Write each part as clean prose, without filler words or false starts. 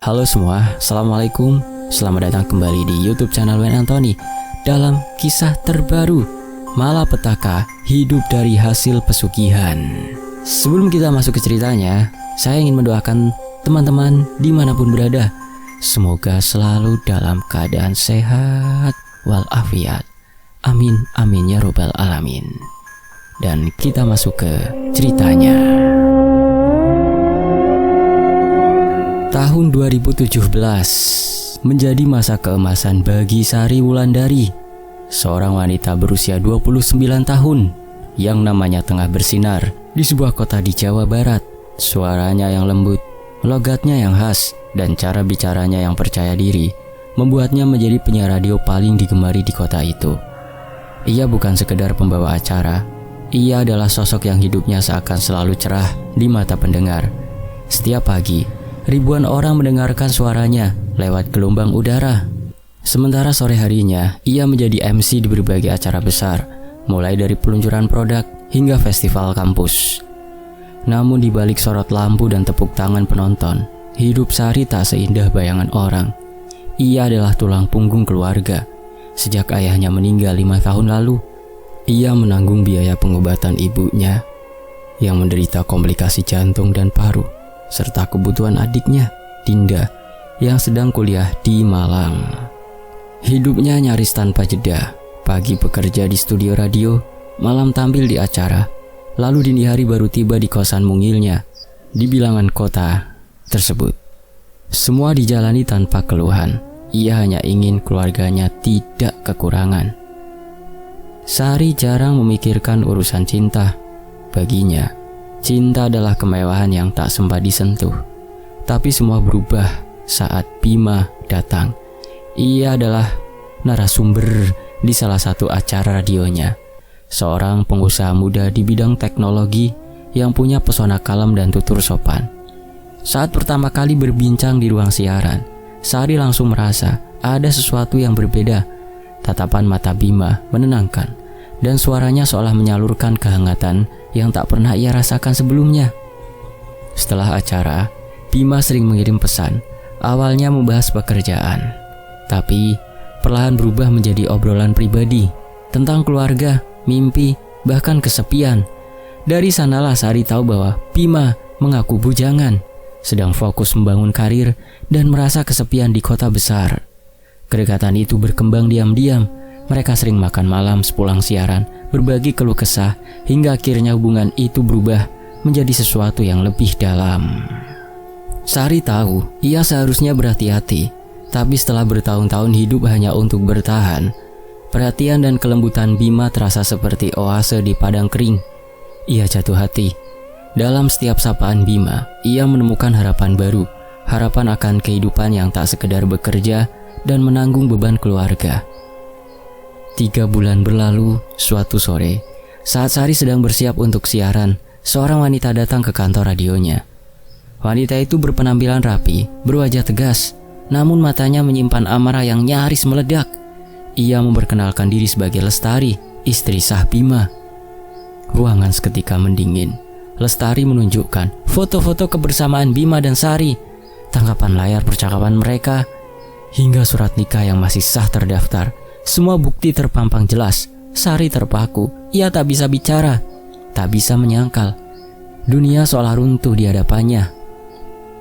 Halo semua, Assalamualaikum. Selamat datang kembali di YouTube channel Wen Antoni dalam kisah terbaru Malapetaka Hidup dari Hasil Pesugihan. Sebelum kita masuk ke ceritanya, saya ingin mendoakan teman-teman dimanapun berada, semoga selalu dalam keadaan sehat walafiat. Amin amin ya robbal alamin. Dan kita masuk ke ceritanya. Tahun 2017 menjadi masa keemasan bagi Sari Wulandari, seorang wanita berusia 29 tahun yang namanya tengah bersinar di sebuah kota di Jawa Barat. Suaranya yang lembut, logatnya yang khas, dan cara bicaranya yang percaya diri membuatnya menjadi penyiar radio paling digemari di kota itu. Ia bukan sekedar pembawa acara, ia adalah sosok yang hidupnya seakan selalu cerah di mata pendengar. Setiap pagi, ribuan orang mendengarkan suaranya lewat gelombang udara. Sementara sore harinya, ia menjadi MC di berbagai acara besar, mulai dari peluncuran produk hingga festival kampus. Namun di balik sorot lampu dan tepuk tangan penonton, hidup Sari tak seindah bayangan orang. Ia adalah tulang punggung keluarga. Sejak ayahnya meninggal 5 tahun lalu, ia menanggung biaya pengobatan ibunya yang menderita komplikasi jantung dan paru, serta kebutuhan adiknya, Dinda, yang sedang kuliah di Malang. Hidupnya nyaris tanpa jeda. Pagi bekerja di studio radio, malam tampil di acara, lalu dini hari baru tiba di kosan mungilnya di bilangan kota tersebut. Semua dijalani tanpa keluhan. Ia hanya ingin keluarganya tidak kekurangan. Sari jarang memikirkan urusan cinta. Baginya, cinta adalah kemewahan yang tak sempat disentuh. Tapi semua berubah saat Bima datang. Ia adalah narasumber di salah satu acara radionya. Seorang pengusaha muda di bidang teknologi yang punya pesona kalem dan tutur sopan. Saat pertama kali berbincang di ruang siaran, Sari langsung merasa ada sesuatu yang berbeda. Tatapan mata Bima menenangkan, dan suaranya seolah menyalurkan kehangatan yang tak pernah ia rasakan sebelumnya. Setelah acara, Bima sering mengirim pesan, awalnya membahas pekerjaan, tapi perlahan berubah menjadi obrolan pribadi tentang keluarga, mimpi, bahkan kesepian. Dari sanalah Sari tahu bahwa Bima mengaku bujangan, sedang fokus membangun karir dan merasa kesepian di kota besar. Kedekatan itu berkembang diam-diam. Mereka sering makan malam sepulang siaran, berbagi keluh kesah, hingga akhirnya hubungan itu berubah menjadi sesuatu yang lebih dalam. Sari tahu ia seharusnya berhati-hati, tapi setelah bertahun-tahun hidup hanya untuk bertahan, perhatian dan kelembutan Bima terasa seperti oase di padang kering. Ia jatuh hati. Dalam setiap sapaan Bima, ia menemukan harapan baru, harapan akan kehidupan yang tak sekedar bekerja dan menanggung beban keluarga. 3 bulan berlalu, suatu sore, saat Sari sedang bersiap untuk siaran, seorang wanita datang ke kantor radionya. Wanita itu berpenampilan rapi, berwajah tegas, namun matanya menyimpan amarah yang nyaris meledak. Ia memperkenalkan diri sebagai Lestari, istri sah Bima. Ruangan seketika mendingin. Lestari menunjukkan foto-foto kebersamaan Bima dan Sari, tangkapan layar percakapan mereka, hingga surat nikah yang masih sah terdaftar. Semua bukti terpampang jelas. Sari terpaku. Ia tak bisa bicara, tak bisa menyangkal. Dunia seolah runtuh di hadapannya.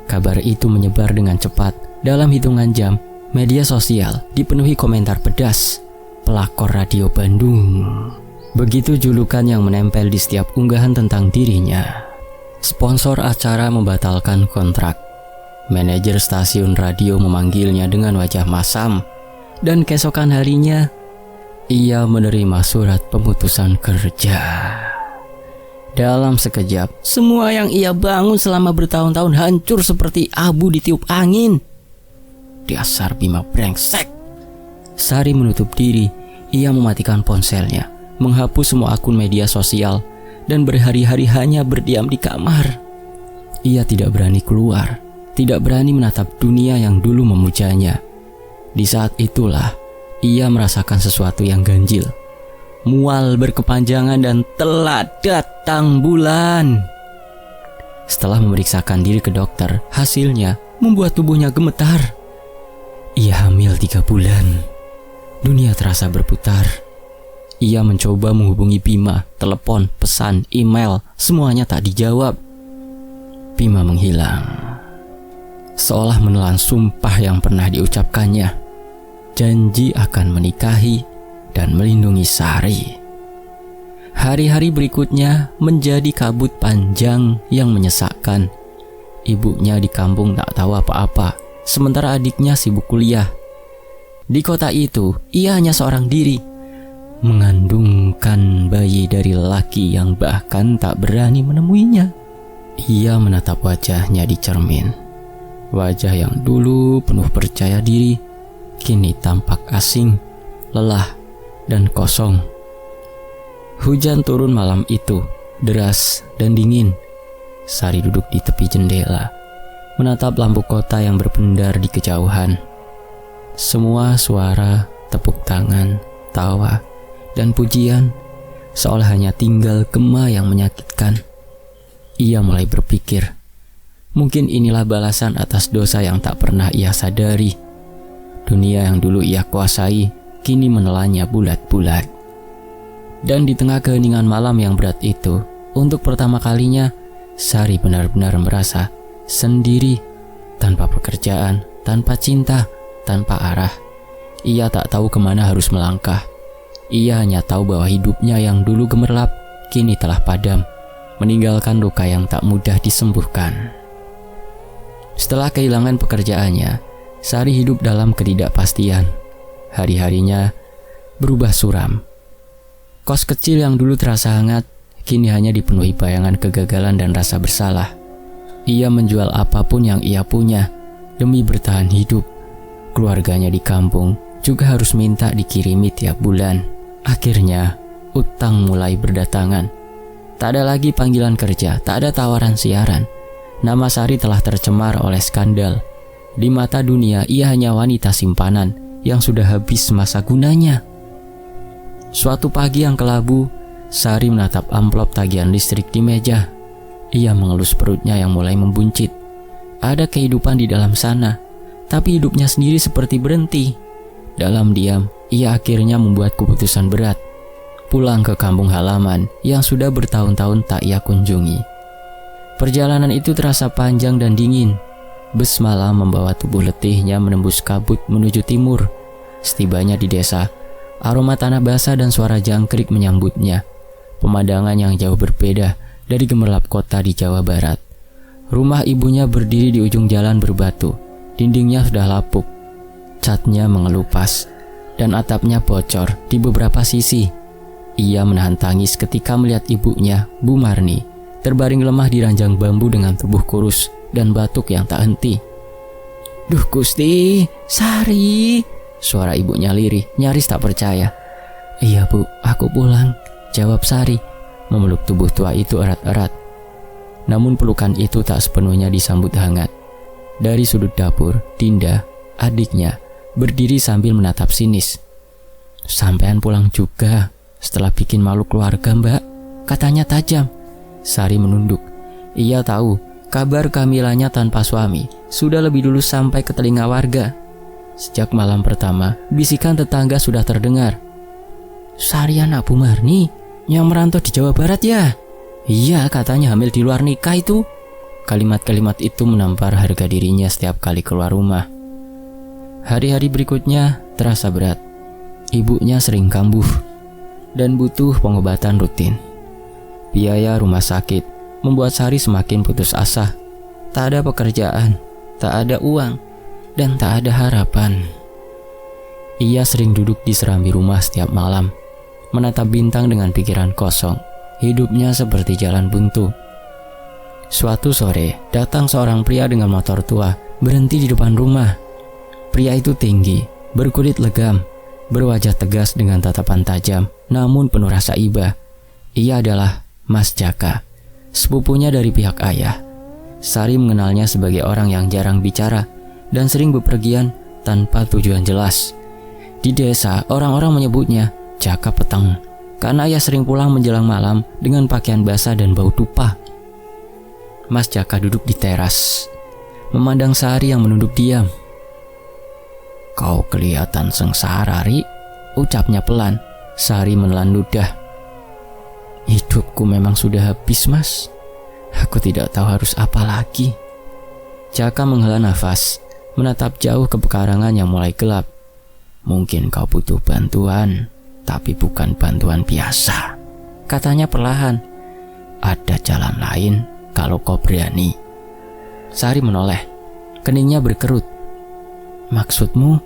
Kabar itu menyebar dengan cepat. Dalam hitungan jam, media sosial dipenuhi komentar pedas. Pelakor radio Bandung. Begitu julukan yang menempel di setiap unggahan tentang dirinya. Sponsor acara membatalkan kontrak. Manajer stasiun radio memanggilnya dengan wajah masam. Dan keesokan harinya, ia menerima surat pemutusan kerja. Dalam sekejap, semua yang ia bangun selama bertahun-tahun hancur seperti abu ditiup angin. Dasar Bima brengsek. Sari menutup diri. Ia mematikan ponselnya, menghapus semua akun media sosial, dan berhari-hari hanya berdiam di kamar. Ia tidak berani keluar, tidak berani menatap dunia yang dulu memujanya. Di saat itulah, ia merasakan sesuatu yang ganjil. Mual berkepanjangan dan telah datang bulan. Setelah memeriksakan diri ke dokter, hasilnya membuat tubuhnya gemetar. Ia hamil 3 bulan. Dunia terasa berputar. Ia mencoba menghubungi Bima, telepon, pesan, email, semuanya tak dijawab. Bima menghilang, seolah menelan sumpah yang pernah diucapkannya. Janji akan menikahi dan melindungi Sari. Hari-hari berikutnya menjadi kabut panjang yang menyesakkan. Ibunya di kampung tak tahu apa-apa, sementara adiknya sibuk kuliah. Di kota itu, ia hanya seorang diri, mengandungkan bayi dari lelaki yang bahkan tak berani menemuinya. Ia menatap wajahnya di cermin. Wajah yang dulu penuh percaya diri, kini tampak asing, lelah, dan kosong. Hujan turun malam itu, deras dan dingin. Sari duduk di tepi jendela, menatap lampu kota yang berpendar di kejauhan. Semua suara, tepuk tangan, tawa, dan pujian seolah hanya tinggal gema yang menyakitkan. Ia mulai berpikir, mungkin inilah balasan atas dosa yang tak pernah ia sadari. Dunia yang dulu ia kuasai, kini menelannya bulat-bulat. Dan di tengah keheningan malam yang berat itu, untuk pertama kalinya, Sari benar-benar merasa sendiri, tanpa pekerjaan, tanpa cinta, tanpa arah. Ia tak tahu kemana harus melangkah. Ia hanya tahu bahwa hidupnya yang dulu gemerlap, kini telah padam, meninggalkan luka yang tak mudah disembuhkan. Setelah kehilangan pekerjaannya, Sari hidup dalam ketidakpastian. Hari-harinya berubah suram. Kos kecil yang dulu terasa hangat, kini hanya dipenuhi bayangan kegagalan dan rasa bersalah. Ia menjual apapun yang ia punya demi bertahan hidup. Keluarganya di kampung juga harus minta dikirimi tiap bulan. Akhirnya, utang mulai berdatangan. Tak ada lagi panggilan kerja, tak ada tawaran siaran. Nama Sari telah tercemar oleh skandal. Di mata dunia, ia hanya wanita simpanan yang sudah habis masa gunanya. Suatu pagi yang kelabu, Sari menatap amplop tagihan listrik di meja. Ia mengelus perutnya yang mulai membuncit. Ada kehidupan di dalam sana, tapi hidupnya sendiri seperti berhenti. Dalam diam, ia akhirnya membuat keputusan berat. Pulang ke kampung halaman yang sudah bertahun-tahun tak ia kunjungi. Perjalanan itu terasa panjang dan dingin. Bus malam membawa tubuh letihnya menembus kabut menuju timur. Setibanya di desa, aroma tanah basah dan suara jangkrik menyambutnya. Pemandangan yang jauh berbeda dari gemerlap kota di Jawa Barat. Rumah ibunya berdiri di ujung jalan berbatu. Dindingnya sudah lapuk, catnya mengelupas, dan atapnya bocor di beberapa sisi. Ia menahan tangis ketika melihat ibunya, Bu Marni, terbaring lemah di ranjang bambu dengan tubuh kurus dan batuk yang tak henti. "Duh Gusti, Sari," suara ibunya lirih, nyaris tak percaya. "Iya Bu, aku pulang," jawab Sari, memeluk tubuh tua itu erat-erat. Namun pelukan itu tak sepenuhnya disambut hangat. Dari sudut dapur, Dinda, adiknya, berdiri sambil menatap sinis. "Sampean pulang juga setelah bikin malu keluarga, Mbak," katanya tajam. Sari menunduk. Ia tahu kabar kehamilannya tanpa suami sudah lebih dulu sampai ke telinga warga. Sejak malam pertama, bisikan tetangga sudah terdengar. "Sari anak Bu Marni yang merantau di Jawa Barat ya?" "Iya, katanya hamil di luar nikah itu." Kalimat-kalimat itu menampar harga dirinya setiap kali keluar rumah. Hari-hari berikutnya terasa berat. Ibunya sering kambuh dan butuh pengobatan rutin. Biaya rumah sakit membuat Sari semakin putus asa. Tak ada pekerjaan, tak ada uang, dan tak ada harapan. Ia sering duduk di serambi rumah setiap malam, menatap bintang dengan pikiran kosong. Hidupnya seperti jalan buntu. Suatu sore, datang seorang pria dengan motor tua, berhenti di depan rumah. Pria itu tinggi, berkulit legam, berwajah tegas dengan tatapan tajam, namun penuh rasa iba. Ia adalah Mas Jaka, sepupunya dari pihak ayah. Sari mengenalnya sebagai orang yang jarang bicara dan sering bepergian tanpa tujuan jelas. Di desa, orang-orang menyebutnya Jaka Peteng, karena ia sering pulang menjelang malam dengan pakaian basah dan bau tupa. Mas Jaka duduk di teras, memandang Sari yang menunduk diam. "Kau kelihatan sengsara, Ri," ucapnya pelan. Sari menelan ludah. "Hidupku memang sudah habis, Mas. Aku tidak tahu harus apa lagi." Jaka menghela nafas, menatap jauh ke pekarangan yang mulai gelap. "Mungkin kau butuh bantuan, tapi bukan bantuan biasa," katanya perlahan. "Ada jalan lain kalau kau berani." Sari menoleh, keningnya berkerut. "Maksudmu?"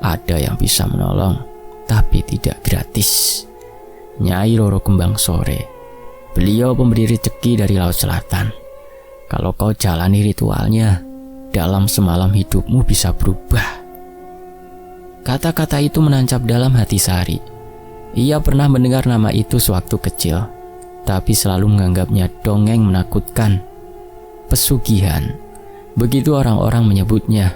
"Ada yang bisa menolong, tapi tidak gratis. Nyai Roro Kembang Sore. Beliau pemberi rezeki dari Laut Selatan. Kalau kau jalani ritualnya, dalam semalam hidupmu bisa berubah." Kata-kata itu menancap dalam hati Sari. Ia pernah mendengar nama itu sewaktu kecil, tapi selalu menganggapnya dongeng menakutkan. Pesugihan, begitu orang-orang menyebutnya.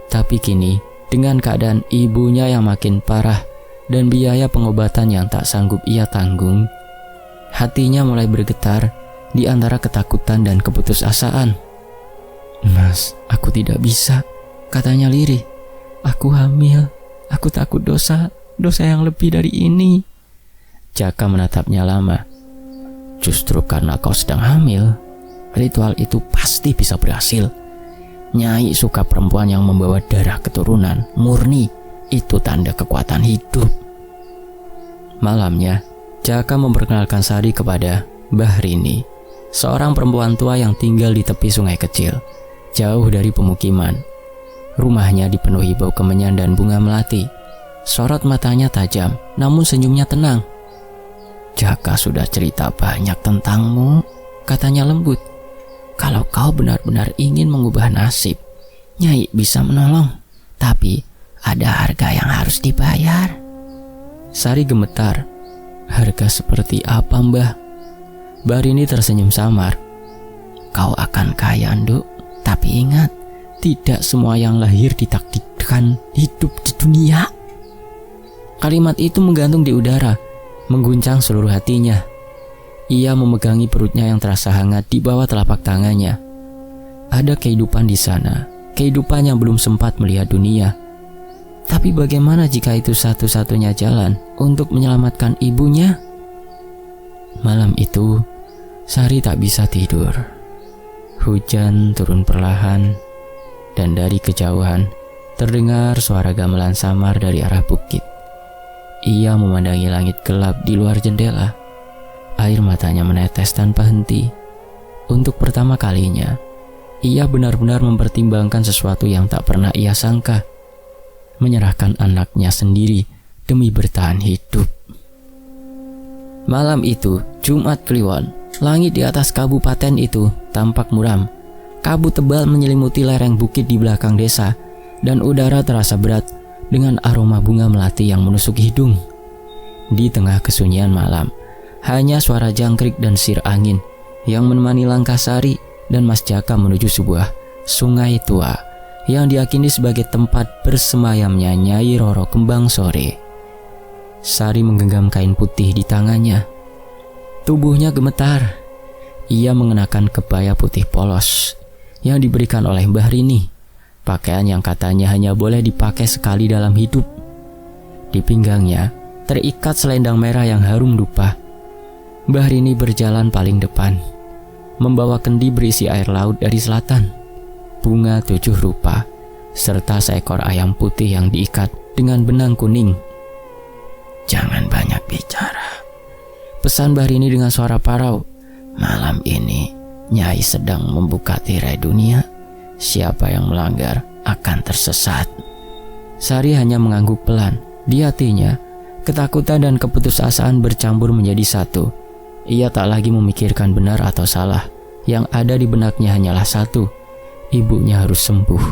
Tapi kini, dengan keadaan ibunya yang makin parah dan biaya pengobatan yang tak sanggup ia tanggung, hatinya mulai bergetar di antara ketakutan dan keputusasaan. "Mas, aku tidak bisa," katanya lirih. "Aku hamil. Aku takut dosa yang lebih dari ini." Jaka menatapnya lama. "Justru karena kau sedang hamil, ritual itu pasti bisa berhasil. Nyai suka perempuan yang membawa darah keturunan murni. Itu tanda kekuatan hidup." Malamnya, Jaka memperkenalkan Sari kepada Mbah Rini, seorang perempuan tua yang tinggal di tepi sungai kecil, jauh dari pemukiman. Rumahnya dipenuhi bau kemenyan dan bunga melati. Sorot matanya tajam, namun senyumnya tenang. "Jaka sudah cerita banyak tentangmu," katanya lembut. "Kalau kau benar-benar ingin mengubah nasib, Nyai bisa menolong. Tapi ada harga yang harus dibayar." Sari gemetar. "Harga seperti apa, Mbah?" Mbah Rini tersenyum samar. "Kau akan kaya, Nduk. Tapi ingat, tidak semua yang lahir ditakdirkan hidup di dunia." Kalimat itu menggantung di udara, mengguncang seluruh hatinya. Ia memegangi perutnya yang terasa hangat di bawah telapak tangannya. Ada kehidupan di sana, kehidupan yang belum sempat melihat dunia. Tapi bagaimana jika itu satu-satunya jalan untuk menyelamatkan ibunya? Malam itu, Sari tak bisa tidur. Hujan turun perlahan, dan dari kejauhan terdengar suara gamelan samar dari arah bukit. Ia memandangi langit gelap di luar jendela. Air matanya menetes tanpa henti. Untuk pertama kalinya, ia benar-benar mempertimbangkan sesuatu yang tak pernah ia sangka. Menyerahkan anaknya sendiri demi bertahan hidup. Malam itu, Jumat Kliwon, langit di atas kabupaten itu tampak muram. Kabut tebal menyelimuti lereng bukit di belakang desa, dan udara terasa berat dengan aroma bunga melati yang menusuk hidung. Di tengah kesunyian malam, hanya suara jangkrik dan sir angin yang menemani langkah Sari dan Mas Jaka menuju sebuah sungai tua yang diyakini sebagai tempat bersemayamnya Nyai Roro Kembang Sore. Sari menggenggam kain putih di tangannya. Tubuhnya gemetar. Ia mengenakan kebaya putih polos yang diberikan oleh Mbah Rini, pakaian yang katanya hanya boleh dipakai sekali dalam hidup. Di pinggangnya terikat selendang merah yang harum dupa. Mbah Rini berjalan paling depan, membawa kendi berisi air laut dari selatan, bunga 7 rupa, serta seekor ayam putih yang diikat dengan benang kuning. "Jangan banyak bicara," pesan Mbah Rini dengan suara parau. "Malam ini Nyai sedang membuka tirai dunia. Siapa yang melanggar akan tersesat." Sari hanya mengangguk pelan. Di hatinya, ketakutan dan keputusasaan bercampur menjadi satu. Ia tak lagi memikirkan benar atau salah. Yang ada di benaknya hanyalah satu: ibunya harus sembuh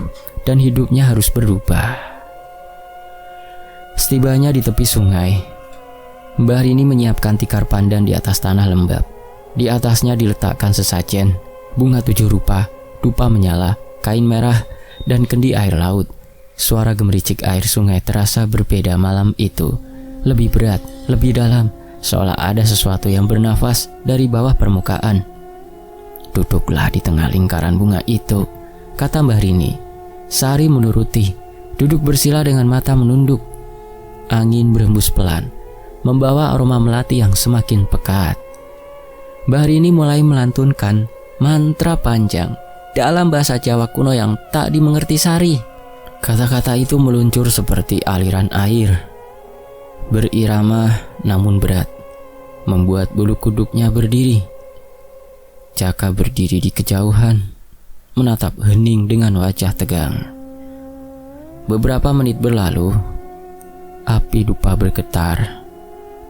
dan hidupnya harus berubah. Setibanya di tepi sungai, Mbah Rini menyiapkan tikar pandan di atas tanah lembab. Di atasnya diletakkan sesajen, bunga 7 rupa, dupa menyala, kain merah, dan kendi air laut. Suara gemericik air sungai terasa berbeda malam itu. Lebih berat, lebih dalam, seolah ada sesuatu yang bernafas dari bawah permukaan. "Duduklah di tengah lingkaran bunga itu," kata Mbah Rini. Sari menuruti, duduk bersila dengan mata menunduk. Angin berhembus pelan, membawa aroma melati yang semakin pekat. Mbah Rini mulai melantunkan mantra panjang dalam bahasa Jawa kuno yang tak dimengerti Sari. Kata-kata itu meluncur seperti aliran air, berirama namun berat, membuat bulu kuduknya berdiri. Jaka berdiri di kejauhan, menatap hening dengan wajah tegang. Beberapa menit berlalu, api dupa bergetar,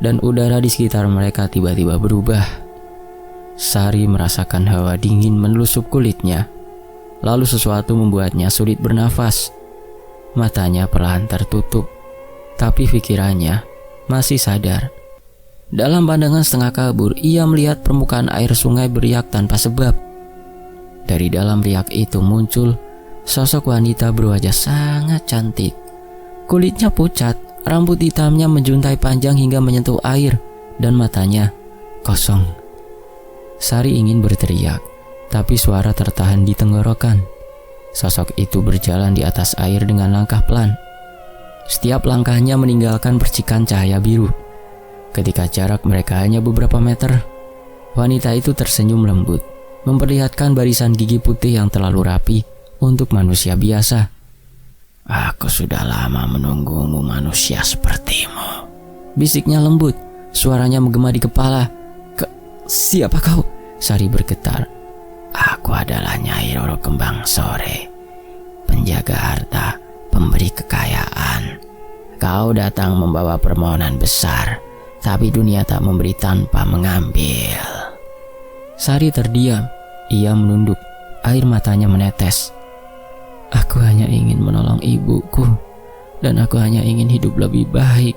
dan udara di sekitar mereka tiba-tiba berubah. Sari merasakan hawa dingin menelusup kulitnya, lalu sesuatu membuatnya sulit bernafas. Matanya perlahan tertutup, tapi pikirannya masih sadar. Dalam pandangan setengah kabur, ia melihat permukaan air sungai beriak tanpa sebab. Dari dalam riak itu muncul sosok wanita berwajah sangat cantik. Kulitnya pucat, rambut hitamnya menjuntai panjang hingga menyentuh air, dan matanya kosong. Sari ingin berteriak, tapi suara tertahan di tenggorokan. Sosok itu berjalan di atas air dengan langkah pelan. Setiap langkahnya meninggalkan percikan cahaya biru. Ketika jarak mereka hanya beberapa meter, wanita itu tersenyum lembut, memperlihatkan barisan gigi putih yang terlalu rapi untuk manusia biasa. Aku sudah lama menunggumu, manusia sepertimu, bisiknya lembut, suaranya menggema di kepala. Siapa kau? Sari bergetar. Aku adalah Nyai Roro Kembang Sore, penjaga harta, pemberi kekayaan. Kau datang membawa permohonan besar, tapi dunia tak memberi tanpa mengambil. Sari terdiam. Ia menunduk, air matanya menetes. Aku hanya ingin menolong ibuku, dan aku hanya ingin hidup lebih baik,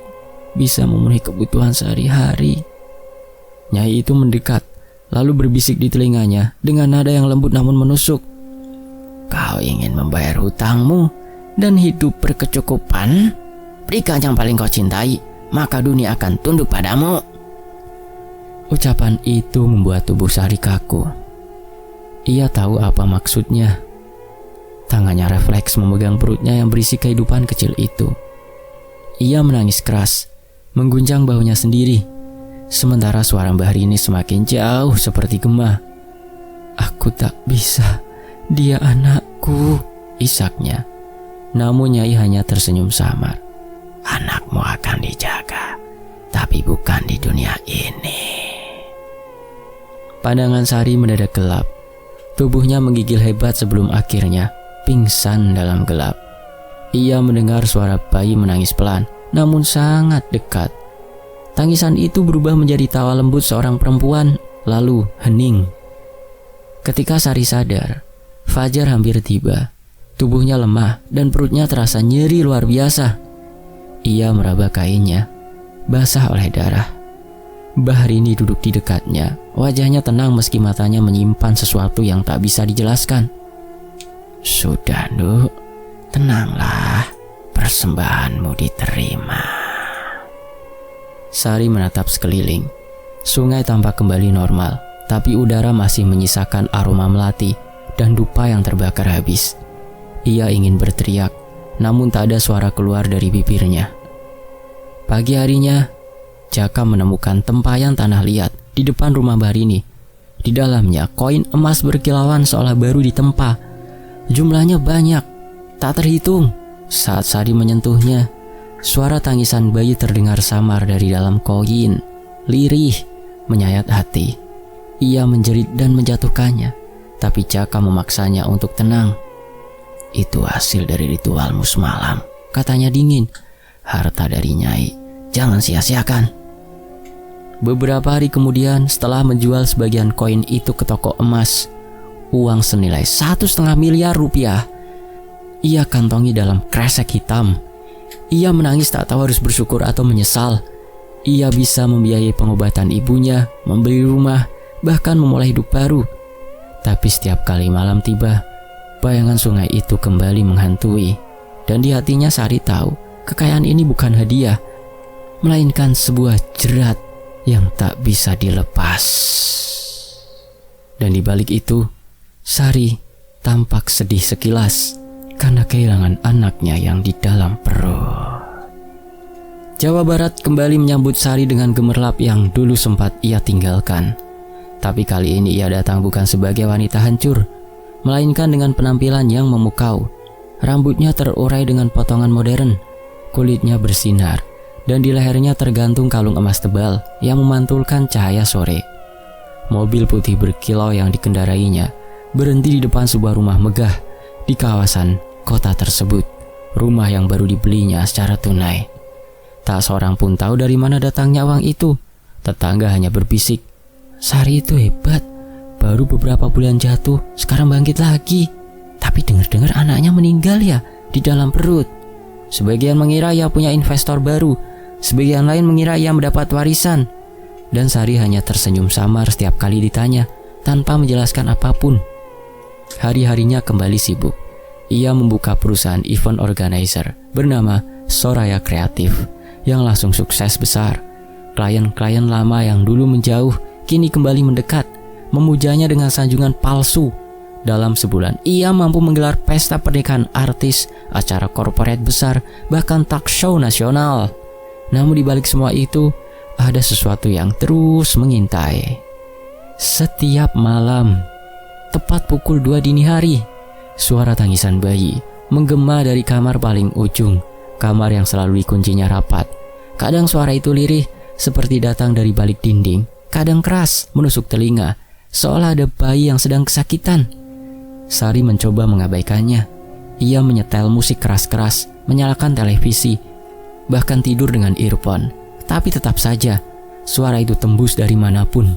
bisa memenuhi kebutuhan sehari-hari. Nyai itu mendekat, lalu berbisik di telinganya dengan nada yang lembut namun menusuk. Kau ingin membayar hutangmu dan hidup berkecukupan? Berikan yang paling kau cintai, maka dunia akan tunduk padamu. Ucapan itu membuat tubuh Sari kaku. Ia tahu apa maksudnya. Tangannya refleks memegang perutnya yang berisi kehidupan kecil itu. Ia menangis keras, mengguncang bahunya sendiri. Sementara suara Mbah Rini semakin jauh seperti gema. Aku tak bisa, dia anakku, isaknya. Namun Nyai hanya tersenyum samar. Anakmu akan dijaga, tapi bukan di dunia ini. Pandangan Sari mendadak gelap. Tubuhnya menggigil hebat sebelum akhirnya pingsan dalam gelap. Ia mendengar suara bayi menangis pelan, namun sangat dekat. Tangisan itu berubah menjadi tawa lembut seorang perempuan, lalu hening. Ketika Sari sadar, fajar hampir tiba. Tubuhnya lemah dan perutnya terasa nyeri luar biasa. Ia meraba kainnya, basah oleh darah. Mbah Rini duduk di dekatnya. Wajahnya tenang meski matanya menyimpan sesuatu yang tak bisa dijelaskan. Sudah, Nduk, tenanglah. Persembahanmu diterima. Sari menatap sekeliling. Sungai tampak kembali normal, tapi udara masih menyisakan aroma melati dan dupa yang terbakar habis. Ia ingin berteriak, namun tak ada suara keluar dari bibirnya. Pagi harinya, Jaka menemukan tempayan tanah liat di depan rumah Mbah Rini. Di dalamnya koin emas berkilauan seolah baru ditempa. Jumlahnya banyak, tak terhitung. Saat Sari menyentuhnya, suara tangisan bayi terdengar samar dari dalam koin. Lirih, menyayat hati. Ia menjerit dan menjatuhkannya, tapi Jaka memaksanya untuk tenang. Itu hasil dari ritualmu semalam, katanya dingin. Harta dari Nyai, jangan sia-siakan. Beberapa hari kemudian, setelah menjual sebagian koin itu ke toko emas, uang senilai 1,5 miliar rupiah ia kantongi dalam kresek hitam. Ia menangis tak tahu harus bersyukur atau menyesal. Ia bisa membiayai pengobatan ibunya, membeli rumah, bahkan memulai hidup baru. Tapi setiap kali malam tiba, bayangan sungai itu kembali menghantui. Dan di hatinya Sari tahu, kekayaan ini bukan hadiah, melainkan sebuah jerat yang tak bisa dilepas. Dan di balik itu, Sari tampak sedih sekilas karena kehilangan anaknya yang di dalam perut. Jawa Barat kembali menyambut Sari dengan gemerlap yang dulu sempat ia tinggalkan. Tapi kali ini ia datang bukan sebagai wanita hancur, melainkan dengan penampilan yang memukau. Rambutnya terurai dengan potongan modern, kulitnya bersinar, dan di lehernya tergantung kalung emas tebal yang memantulkan cahaya sore. Mobil putih berkilau yang dikendarainya berhenti di depan sebuah rumah megah di kawasan kota tersebut. Rumah yang baru dibelinya secara tunai. Tak seorang pun tahu dari mana datangnya uang itu. Tetangga hanya berbisik, "Sari itu hebat, baru beberapa bulan jatuh, sekarang bangkit lagi. Tapi dengar-dengar anaknya meninggal ya di dalam perut." Sebagian mengira ia punya investor baru, sebagian lain mengira ia mendapat warisan. Dan Sari hanya tersenyum samar setiap kali ditanya, tanpa menjelaskan apapun. Hari-harinya kembali sibuk. Ia membuka perusahaan event organizer bernama Soraya Kreatif yang langsung sukses besar. Klien-klien lama yang dulu menjauh kini kembali mendekat, memujanya dengan sanjungan palsu. Dalam sebulan, ia mampu menggelar pesta pernikahan artis, acara korporat besar, bahkan talk show nasional. Namun di balik semua itu, ada sesuatu yang terus mengintai. Setiap malam, tepat pukul 2 dini hari, suara tangisan bayi menggema dari kamar paling ujung, kamar yang selalu dikuncinya rapat. Kadang suara itu lirih, seperti datang dari balik dinding, kadang keras, menusuk telinga, seolah ada bayi yang sedang kesakitan. Sari mencoba mengabaikannya. Ia menyetel musik keras-keras, menyalakan televisi, bahkan tidur dengan earphone. Tapi tetap saja, suara itu tembus dari manapun.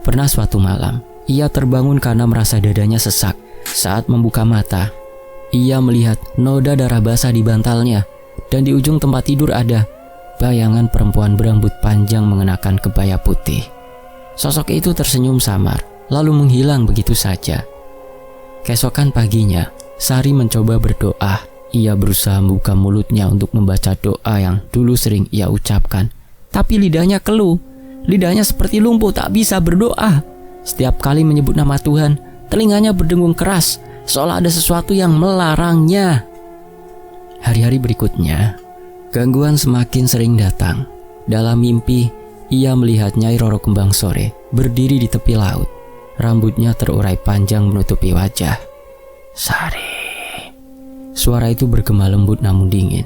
Pernah suatu malam, ia terbangun karena merasa dadanya sesak. Saat membuka mata, ia melihat noda darah basah di bantalnya, dan di ujung tempat tidur ada bayangan perempuan berambut panjang mengenakan kebaya putih. Sosok itu tersenyum samar, lalu menghilang begitu saja. Keesokan paginya, Sari mencoba berdoa. Ia berusaha membuka mulutnya untuk membaca doa yang dulu sering ia ucapkan. Tapi lidahnya keluh. Lidahnya seperti lumpuh, tak bisa berdoa. Setiap kali menyebut nama Tuhan, telinganya berdengung keras, seolah ada sesuatu yang melarangnya. Hari-hari berikutnya, gangguan semakin sering datang. Dalam mimpi, ia melihat Nyai Roro Kembang Sore berdiri di tepi laut. Rambutnya terurai panjang menutupi wajah. "Sari," suara itu bergema lembut namun dingin.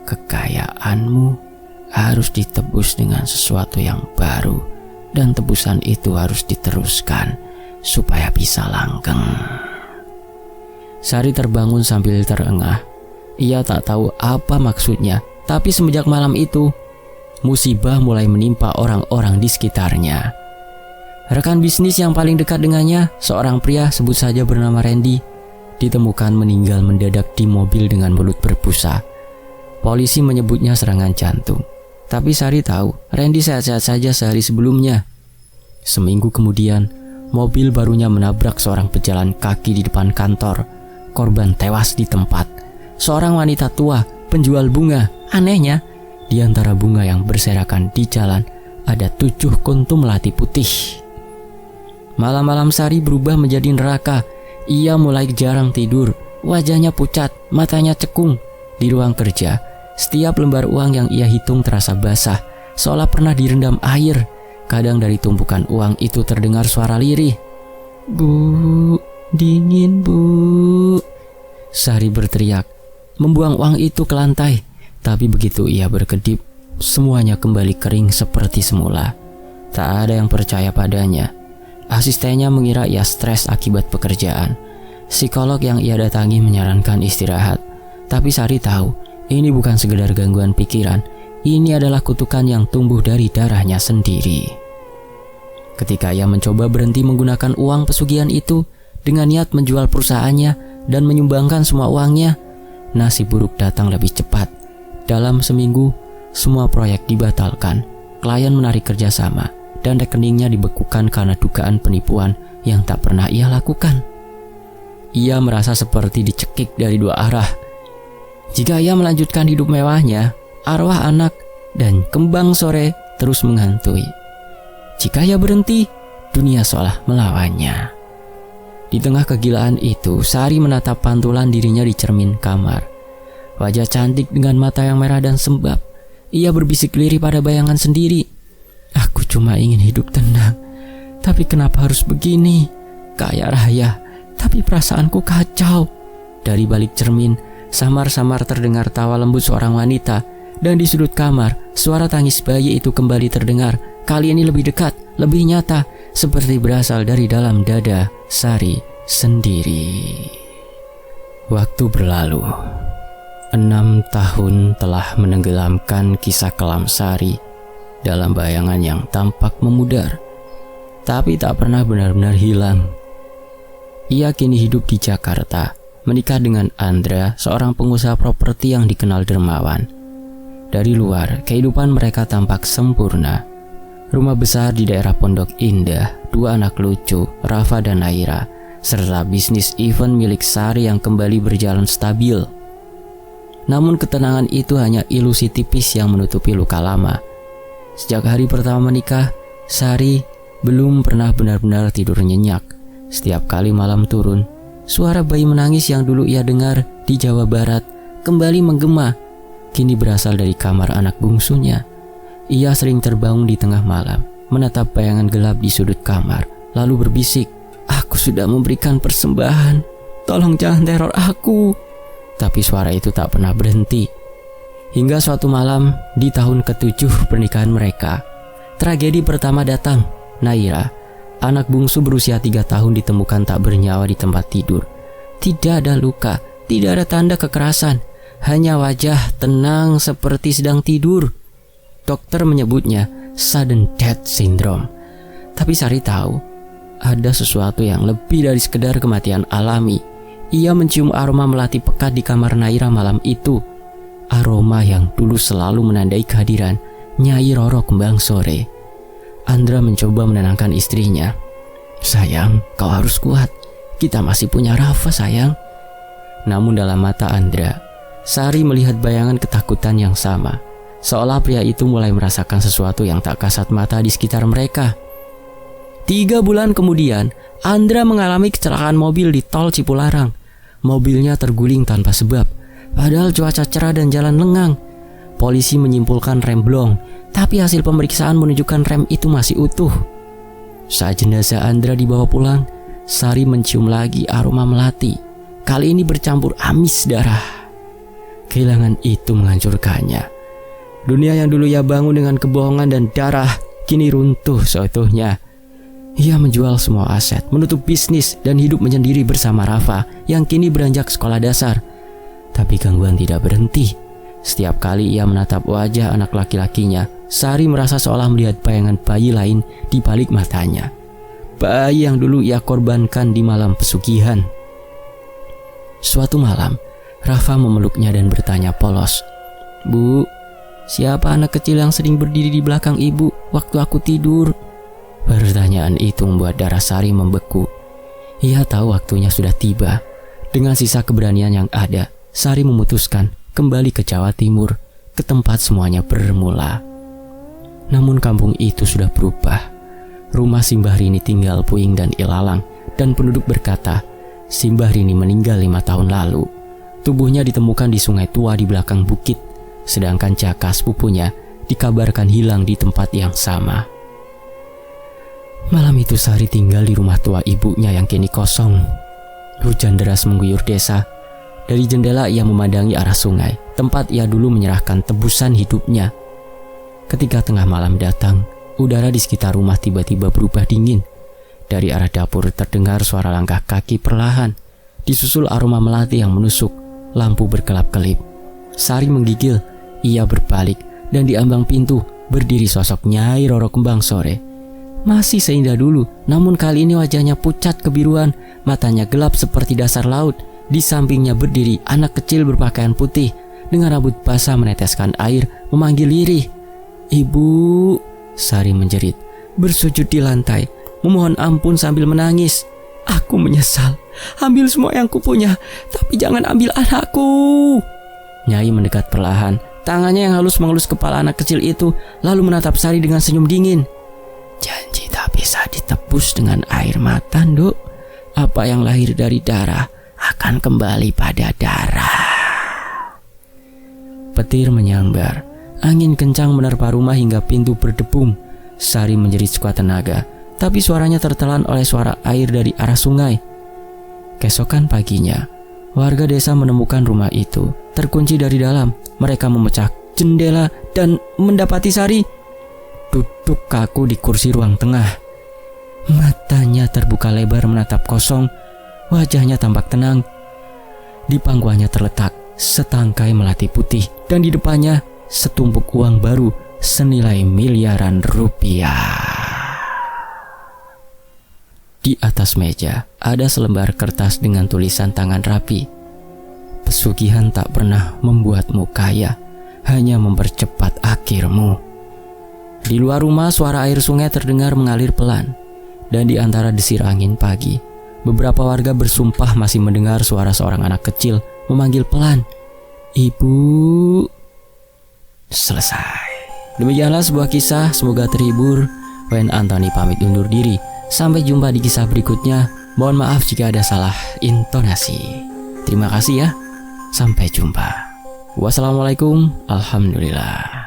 "Kekayaanmu harus ditebus dengan sesuatu yang baru, dan tebusan itu harus diteruskan supaya bisa langgeng." Sari terbangun sambil terengah. Ia tak tahu apa maksudnya, tapi semenjak malam itu, musibah mulai menimpa orang-orang di sekitarnya. Rekan bisnis yang paling dekat dengannya, seorang pria sebut saja bernama Randy, ditemukan meninggal mendadak di mobil dengan mulut berbusa. Polisi menyebutnya serangan jantung. Tapi Sari tahu, Randy sehat-sehat saja sehari sebelumnya. Seminggu kemudian, mobil barunya menabrak seorang pejalan kaki di depan kantor. Korban tewas di tempat. Seorang wanita tua, penjual bunga. Anehnya, di antara bunga yang berserakan di jalan, ada 7 kuntum melati putih. Malam-malam Sari berubah menjadi neraka. Ia mulai jarang tidur, wajahnya pucat, matanya cekung. Di ruang kerja, setiap lembar uang yang ia hitung terasa basah, seolah pernah direndam air. Kadang dari tumpukan uang itu terdengar suara lirih. "Bu, dingin bu." Sari berteriak, membuang uang itu ke lantai. Tapi begitu ia berkedip, semuanya kembali kering seperti semula. Tak ada yang percaya padanya. Asistennya mengira ia stres akibat pekerjaan. Psikolog yang ia datangi menyarankan istirahat. Tapi Sari tahu, ini bukan sekedar gangguan pikiran. Ini adalah kutukan yang tumbuh dari darahnya sendiri. Ketika ia mencoba berhenti menggunakan uang pesugihan itu dengan niat menjual perusahaannya dan menyumbangkan semua uangnya, nasib buruk datang lebih cepat. Dalam seminggu, semua proyek dibatalkan, klien menarik kerjasama, dan rekeningnya dibekukan karena dugaan penipuan yang tak pernah ia lakukan. Ia merasa seperti dicekik dari 2 arah. Jika ia melanjutkan hidup mewahnya, arwah anak dan Kembang Sore terus menghantui. Jika ia berhenti, dunia seolah melawannya. Di tengah kegilaan itu, Sari menatap pantulan dirinya di cermin kamar. Wajah cantik dengan mata yang merah dan sembab. Ia berbisik lirih pada bayangan sendiri. Aku cuma ingin hidup tenang. Tapi kenapa harus begini? Kaya raya, tapi perasaanku kacau. Dari balik cermin, samar-samar terdengar tawa lembut seorang wanita. Dan di sudut kamar, suara tangis bayi itu kembali terdengar. Kali ini lebih dekat, lebih nyata, seperti berasal dari dalam dada Sari sendiri. Waktu berlalu. 6 tahun telah menenggelamkan kisah kelam Sari dalam bayangan yang tampak memudar, tapi tak pernah benar-benar hilang. Ia kini hidup di Jakarta, menikah dengan Andra, seorang pengusaha properti yang dikenal dermawan. Dari luar, kehidupan mereka tampak sempurna. Rumah besar di daerah Pondok Indah, 2 anak lucu, Rafa dan Naira, serta bisnis event milik Sari yang kembali berjalan stabil. Namun ketenangan itu hanya ilusi tipis yang menutupi luka lama. Sejak hari pertama menikah, Sari belum pernah benar-benar tidur nyenyak. Setiap kali malam turun, suara bayi menangis yang dulu ia dengar di Jawa Barat kembali menggema. Kini berasal dari kamar anak bungsunya. Ia sering terbangun di tengah malam, menatap bayangan gelap di sudut kamar, lalu berbisik, "Aku sudah memberikan persembahan, tolong jangan teror aku." Tapi suara itu tak pernah berhenti. Hingga suatu malam di tahun ke-7 pernikahan mereka, tragedi pertama datang. Naira, anak bungsu berusia 3 tahun, ditemukan tak bernyawa di tempat tidur. Tidak ada luka, tidak ada tanda kekerasan, hanya wajah tenang seperti sedang tidur. Dokter menyebutnya sudden death syndrome. Tapi Sari tahu ada sesuatu yang lebih dari sekedar kematian alami. Ia mencium aroma melati pekat di kamar Naira malam itu. Aroma yang dulu selalu menandai kehadiran Nyai Roro Kembang Sore. Andra mencoba menenangkan istrinya. "Sayang, kau harus kuat. Kita masih punya Rafa, sayang." Namun dalam mata Andra, Sari melihat bayangan ketakutan yang sama. Seolah pria itu mulai merasakan sesuatu yang tak kasat mata di sekitar mereka. 3 bulan kemudian, Andra mengalami kecelakaan mobil di tol Cipularang. Mobilnya terguling tanpa sebab, padahal cuaca cerah dan jalan lengang. Polisi menyimpulkan rem blong, tapi hasil pemeriksaan menunjukkan rem itu masih utuh. Saat jenazah Andra dibawa pulang, Sari mencium lagi aroma melati. Kali ini bercampur amis darah. Kehilangan itu menghancurkannya. Dunia yang dulu ia bangun dengan kebohongan dan darah, kini runtuh seutuhnya. Ia menjual semua aset, menutup bisnis, dan hidup menyendiri bersama Rafa yang kini beranjak sekolah dasar. Tapi gangguan tidak berhenti. Setiap kali ia menatap wajah anak laki-lakinya, Sari merasa seolah melihat bayangan bayi lain di balik matanya. Bayi yang dulu ia korbankan di malam pesugihan. Suatu malam, Rafa memeluknya dan bertanya polos, "Bu, siapa anak kecil yang sering berdiri di belakang ibu waktu aku tidur?" Pertanyaan itu membuat darah Sari membeku. Ia tahu waktunya sudah tiba. Dengan sisa keberanian yang ada, Sari memutuskan kembali ke Jawa Timur, ke tempat semuanya bermula. Namun kampung itu sudah berubah. Rumah Simbah Rini tinggal puing dan ilalang, dan penduduk berkata, Simbah Rini meninggal 5 tahun lalu. Tubuhnya ditemukan di sungai tua di belakang bukit, sedangkan Jaka sepupunya dikabarkan hilang di tempat yang sama. Malam itu Sari tinggal di rumah tua ibunya yang kini kosong. Hujan deras mengguyur desa. Dari jendela ia memandangi arah sungai, tempat ia dulu menyerahkan tebusan hidupnya. Ketika tengah malam datang, udara di sekitar rumah tiba-tiba berubah dingin. Dari arah dapur terdengar suara langkah kaki perlahan, disusul aroma melati yang menusuk. Lampu berkelap-kelip. Sari menggigil. Ia berbalik, dan di ambang pintu berdiri sosok Nyai Roro Kembang Sore. Masih seindah dulu, namun kali ini wajahnya pucat kebiruan, matanya gelap seperti dasar laut. Di sampingnya berdiri anak kecil berpakaian putih dengan rambut basah meneteskan air, memanggil lirih. "Ibu," Sari menjerit, bersujud di lantai, memohon ampun sambil menangis. "Aku menyesal. Ambil semua yang kupunya, tapi jangan ambil anakku." Nyai mendekat perlahan, tangannya yang halus mengelus kepala anak kecil itu, lalu menatap Sari dengan senyum dingin. "Janji tak bisa ditebus dengan air mata, Nduk. Apa yang lahir dari darah akan kembali pada darah. Petir menyambar. Angin kencang menerpa rumah hingga pintu berdebum. Sari menjerit sekuat tenaga, tapi suaranya tertelan oleh suara air dari arah sungai. Keesokan paginya, warga desa menemukan rumah itu terkunci dari dalam. Mereka memecah jendela dan mendapati Sari duduk kaku di kursi ruang tengah. Matanya terbuka lebar menatap kosong. Wajahnya tampak tenang. Di pangkuannya terletak setangkai melati putih, dan di depannya setumpuk uang baru senilai miliaran rupiah. Di atas meja ada selembar kertas dengan tulisan tangan rapi. Pesugihan tak pernah membuatmu kaya, hanya mempercepat akhirmu. Di luar rumah suara air sungai terdengar mengalir pelan, dan di antara desir angin pagi, beberapa warga bersumpah masih mendengar suara seorang anak kecil memanggil pelan, "Ibu." Selesai. Demikianlah sebuah kisah, semoga terhibur. Wayne Anthony pamit undur diri. Sampai jumpa di kisah berikutnya. Mohon maaf jika ada salah intonasi. Terima kasih ya. Sampai jumpa. Wassalamualaikum. Alhamdulillah.